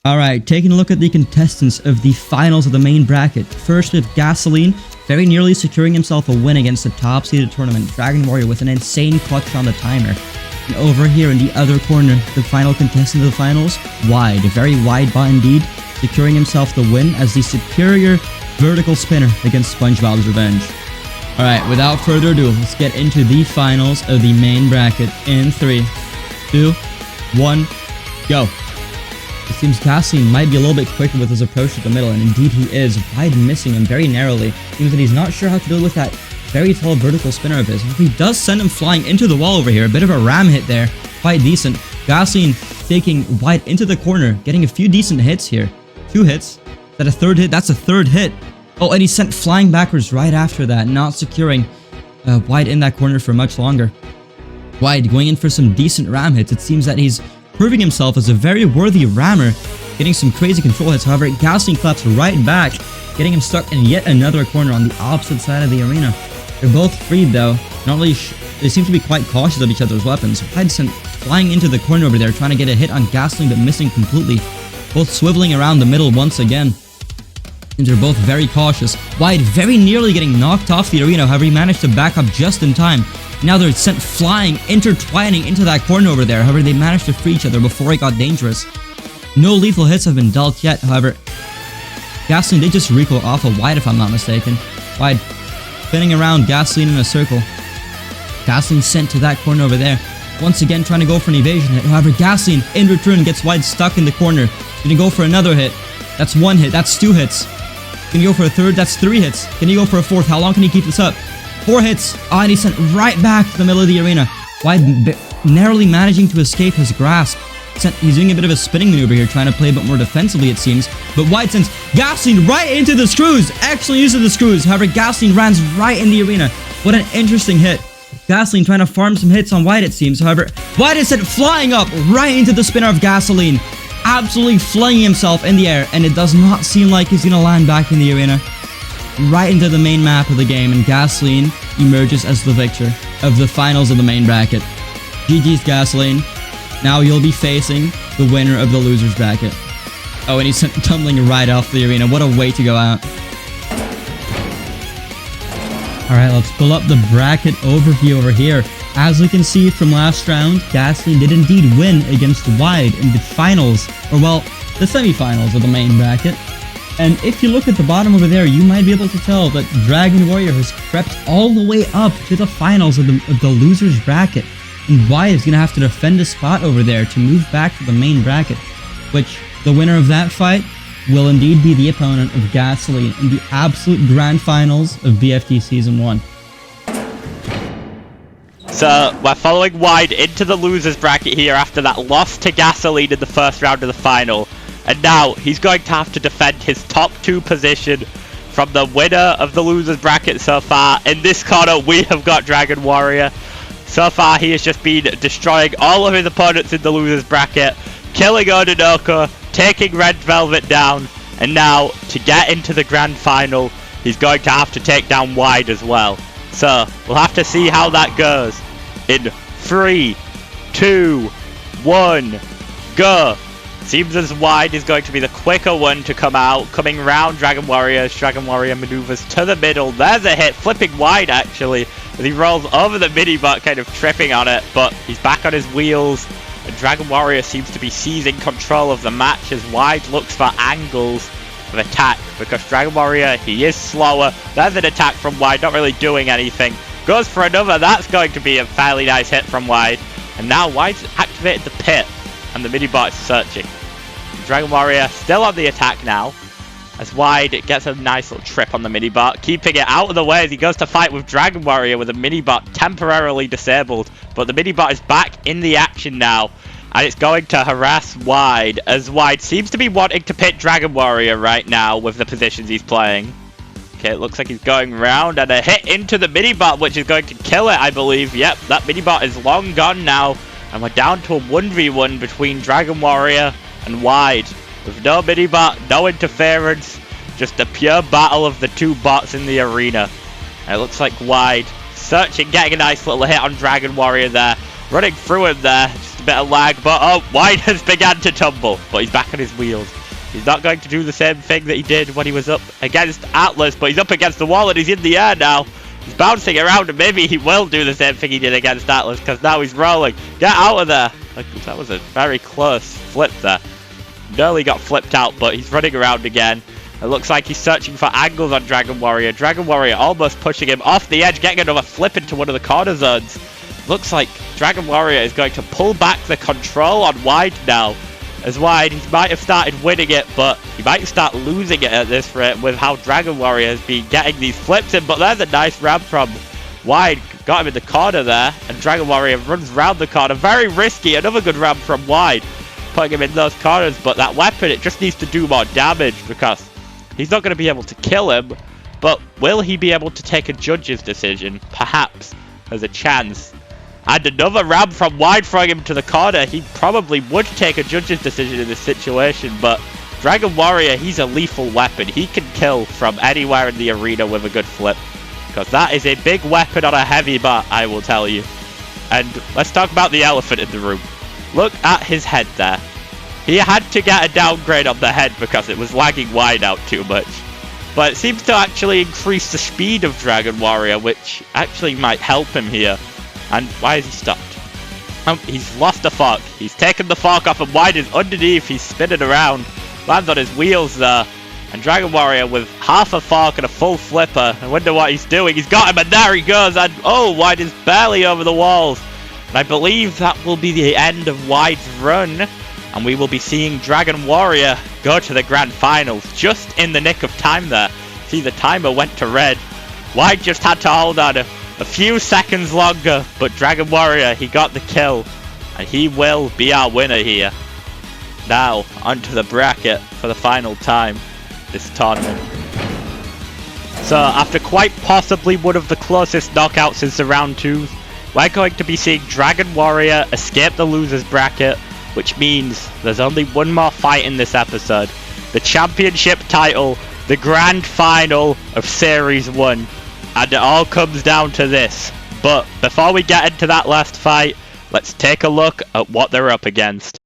Alright, taking a look at the contestants of the finals of the main bracket. First with Gassoleen, very nearly securing himself a win against the top seeded tournament, Dragon Warrior, with an insane clutch on the timer. And over here in the other corner, the final contestant of the finals, Wide, a very wide bot indeed, securing himself the win as the superior vertical spinner against SpongeBob's Revenge. Alright, without further ado, let's get into the finals of the main bracket in 3, 2, 1, go. It seems Gassoleen might be a little bit quicker with his approach to the middle, and indeed he is, Wide missing him very narrowly. Seems that he's not sure how to deal with that very tall vertical spinner of his. He does send him flying into the wall over here, a bit of a ram hit there, quite decent. Gassoleen taking Wide into the corner, getting a few decent hits here. 2 hits. Is that a third hit? That's a third hit. Oh, and he's sent flying backwards right after that, not securing Wide in that corner for much longer. Wide going in for some decent ram hits. It seems that he's proving himself as a very worthy rammer, getting some crazy control hits. However, Gassoleen claps right back, getting him stuck in yet another corner on the opposite side of the arena. They're both freed though. Not really they seem to be quite cautious of each other's weapons. Wide sent flying into the corner over there, trying to get a hit on Gassoleen, but missing completely. Both swiveling around the middle once again. Seems they're both very cautious. Wide very nearly getting knocked off the arena, however he managed to back up just in time. Now they're sent flying, intertwining into that corner over there. However, they managed to free each other before it got dangerous. No lethal hits have been dealt yet, however. Gassoleen did just recoil off of Wide, if I'm not mistaken. Wide spinning around Gassoleen in a circle. Gassoleen sent to that corner over there. Once again trying to go for an evasion hit. However, Gassoleen in return gets Wide stuck in the corner. Gonna go for another hit. That's 1 hit. That's 2 hits. Can he go for a third? That's 3 hits. Can he go for a fourth? How long can he keep this up? 4 hits. Oh, and he's sent right back to the middle of the arena. Wide narrowly managing to escape his grasp. He's doing a bit of a spinning maneuver here, trying to play a bit more defensively, it seems. But Wide sends Gassoleen right into the screws. Excellent use of the screws. However, Gassoleen runs right in the arena. What an interesting hit. Gassoleen trying to farm some hits on Wide, it seems. However, Wide is sent flying up right into the spinner of Gassoleen. Absolutely flinging himself in the air, and it does not seem like he's going to land back in the arena. Right into the main map of the game, and Gassoleen emerges as the victor of the finals of the main bracket. GG's Gassoleen. Now you'll be facing the winner of the losers bracket. Oh, and he's sent tumbling right off the arena. What a way to go out. Alright, let's pull up the bracket overview over here. As we can see from last round, Gassoleen did indeed win against Wide in the finals, or well, the semi-finals of the main bracket. And if you look at the bottom over there, you might be able to tell that Dragon Warrior has crept all the way up to the finals of the losers bracket. And Wide is going to have to defend a spot over there to move back to the main bracket, which the winner of that fight will indeed be the opponent of Gassoleen in the absolute grand finals of BFT Season 1. So, we're following Wide into the losers bracket here after that loss to Gassoleen in the first round of the final. And now, he's going to have to defend his top 2 position from the winner of the losers bracket so far. In this corner, we have got Dragon Warrior. So far, he has just been destroying all of his opponents in the losers bracket, killing Odinoko, taking Red Velvet down, and now, to get into the grand final, he's going to have to take down Wide as well. So, we'll have to see how that goes. In 3, 2, 1, go! Seems as Wide is going to be the quicker one to come out, coming round Dragon Warrior as Dragon Warrior maneuvers to the middle. There's a hit, flipping Wide actually, as he rolls over the mini-bot, kind of tripping on it, but he's back on his wheels, and Dragon Warrior seems to be seizing control of the match as Wide looks for angles of attack, because Dragon Warrior, he is slower. There's an attack from Wide, not really doing anything. Goes for another, that's going to be a fairly nice hit from Wide, and now Wide's activated the pit, and the mini-bot is searching. Dragon Warrior still on the attack now, as Wide gets a nice little trip on the mini-bot, keeping it out of the way as he goes to fight with Dragon Warrior with a mini-bot temporarily disabled. But the mini-bot is back in the action now, and it's going to harass Wide, as Wide seems to be wanting to pit Dragon Warrior right now with the positions he's playing. Okay, it looks like he's going round, and a hit into the mini-bot, which is going to kill it, I believe. Yep, that mini-bot is long gone now, and we're down to a 1v1 between Dragon Warrior and Wide, with no mini-bot, no interference, just a pure battle of the 2 bots in the arena. And it looks like Wide searching, getting a nice little hit on Dragon Warrior there, running through him there, just bit of lag, but oh, Wide has begun to tumble, but he's back on his wheels. He's not going to do the same thing that he did when he was up against Atlas, but he's up against the wall and he's in the air now. He's bouncing around and maybe he will do the same thing he did against Atlas because now he's rolling. Get out of there. Like, that was a very close flip there. Nearly got flipped out, but he's running around again. It looks like he's searching for angles on Dragon Warrior. Dragon Warrior almost pushing him off the edge, getting another flip into one of the corner zones. Looks like Dragon Warrior is going to pull back the control on Wide now. As Wide, he might have started winning it, but he might start losing it at this rate with how Dragon Warrior has been getting these flips in. But there's a nice ram from Wide, got him in the corner there, and Dragon Warrior runs round the corner. Very risky, another good ram from Wide, putting him in those corners. But that weapon, it just needs to do more damage because he's not going to be able to kill him. But will he be able to take a judge's decision? Perhaps. There's a chance. And another ram from Wide throwing him to the corner. He probably would take a judge's decision in this situation, but Dragon Warrior, he's a lethal weapon. He can kill from anywhere in the arena with a good flip, because that is a big weapon on a heavy bar, I will tell you. And let's talk about the elephant in the room. Look at his head there. He had to get a downgrade on the head because it was lagging Wide out too much. But it seems to actually increase the speed of Dragon Warrior, which actually might help him here. And why has he stopped? He's lost a fork. He's taken the fork off and Wide is underneath. He's spinning around. Lands on his wheels there. And Dragon Warrior with half a fork and a full flipper. I wonder what he's doing. He's got him and there he goes. And oh, Wide is barely over the walls. And I believe that will be the end of Wide's run. And we will be seeing Dragon Warrior go to the grand finals just in the nick of time there. See, the timer went to red. Wide just had to hold on a few seconds longer, but Dragon Warrior, he got the kill, and he will be our winner here. Now, onto the bracket for the final time this tournament. So, after quite possibly one of the closest knockouts since the round 2, we're going to be seeing Dragon Warrior escape the losers bracket, which means there's only one more fight in this episode. The championship title, the grand final of Series 1. And it all comes down to this. But before we get into that last fight, let's take a look at what they're up against.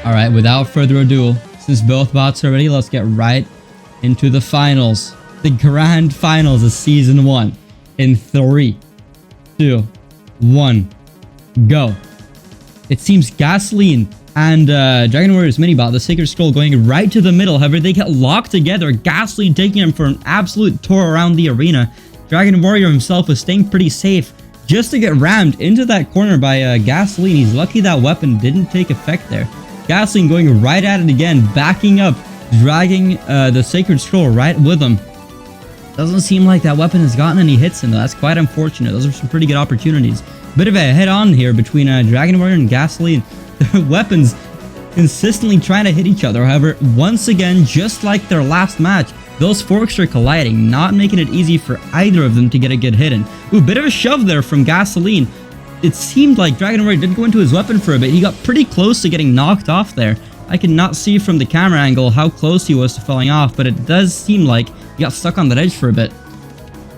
Alright, without further ado, since both bots are ready, let's get right into the finals. The grand finals of Season 1. In 3, 2, 1, go. It seems Gassoleen and Dragon Warrior's minibot, the Sacred Scroll, going right to the middle. However, they get locked together. Gassoleen taking him for an absolute tour around the arena. Dragon Warrior himself was staying pretty safe just to get rammed into that corner by Gassoleen. He's lucky that weapon didn't take effect there. Gassoleen going right at it again, backing up, dragging the Sacred Scroll right with him. Doesn't seem like that weapon has gotten any hits in though. That's quite unfortunate. Those are some pretty good opportunities. Bit of a head-on here between Dragon Warrior and Gassoleen. Their weapons consistently trying to hit each other. However, once again, just like their last match, those forks are colliding, not making it easy for either of them to get a good hit in. Ooh, bit of a shove there from Gassoleen. It seemed like Dragon Warrior did go into his weapon for a bit. He got pretty close to getting knocked off there. I cannot see from the camera angle how close he was to falling off, but it does seem like he got stuck on that edge for a bit.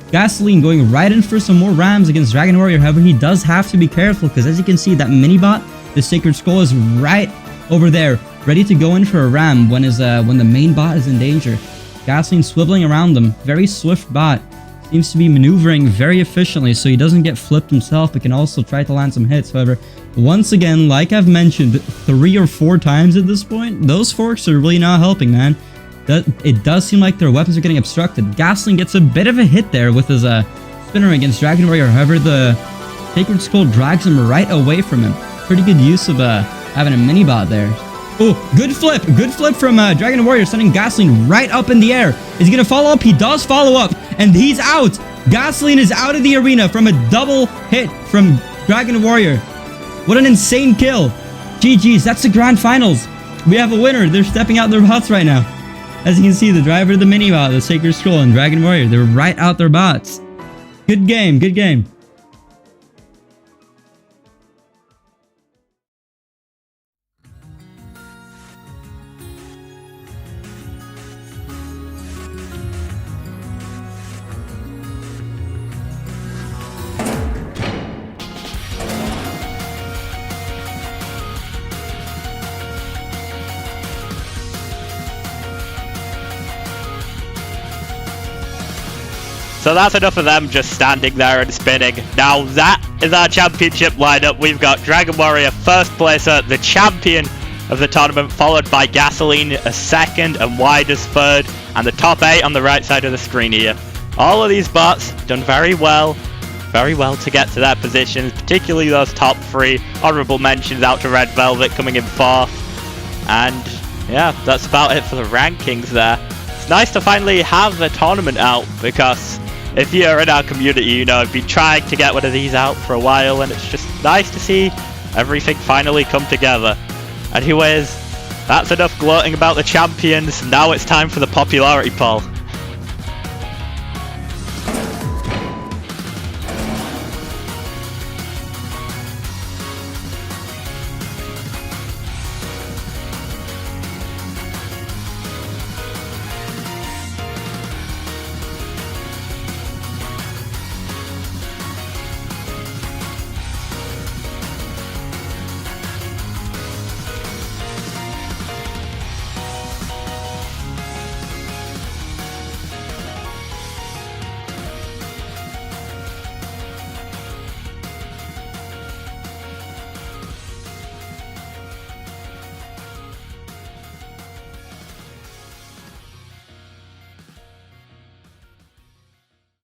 Gassoleen going right in for some more rams against Dragon Warrior. However, he does have to be careful because as you can see, that mini-bot, the Sacred Skull, is right over there, ready to go in for a ram when the main bot is in danger. Gassoleen swiveling around them. Very swift bot. Seems to be maneuvering very efficiently so he doesn't get flipped himself, but can also try to land some hits. However, once again, like I've mentioned 3 or 4 times at this point, those forks are really not helping, man. It does seem like their weapons are getting obstructed. Gassoleen gets a bit of a hit there with his spinner against Dragon Warrior. However, the Sacred Skull drags him right away from him. Pretty good use of having a mini-bot there. Oh, good flip. Good flip from Dragon Warrior, sending Gassoleen right up in the air. Is he going to follow up? He does follow up, and he's out. Gassoleen is out of the arena from a double hit from Dragon Warrior. What an insane kill. GG's, that's the grand finals. We have a winner. They're stepping out their huts right now. As you can see, the driver of the Minibot, the Sacred Scroll, and Dragon Warrior, they're right out their bots. Good game, good game. So that's enough of them just standing there and spinning. Now that is our championship lineup. We've got Dragon Warrior first placer, the champion of the tournament, followed by Gassoleen as second and Wide as third, and the top 8 on the right side of the screen here. All of these bots done very well to get to their positions, particularly those top 3. Honourable mentions out to Red Velvet coming in 4th. And yeah, that's about it for the rankings there. It's nice to finally have a tournament out, because if you're in our community, you know, I've been trying to get one of these out for a while, and it's just nice to see everything finally come together. Anyways, that's enough gloating about the champions. Now it's time for the popularity poll.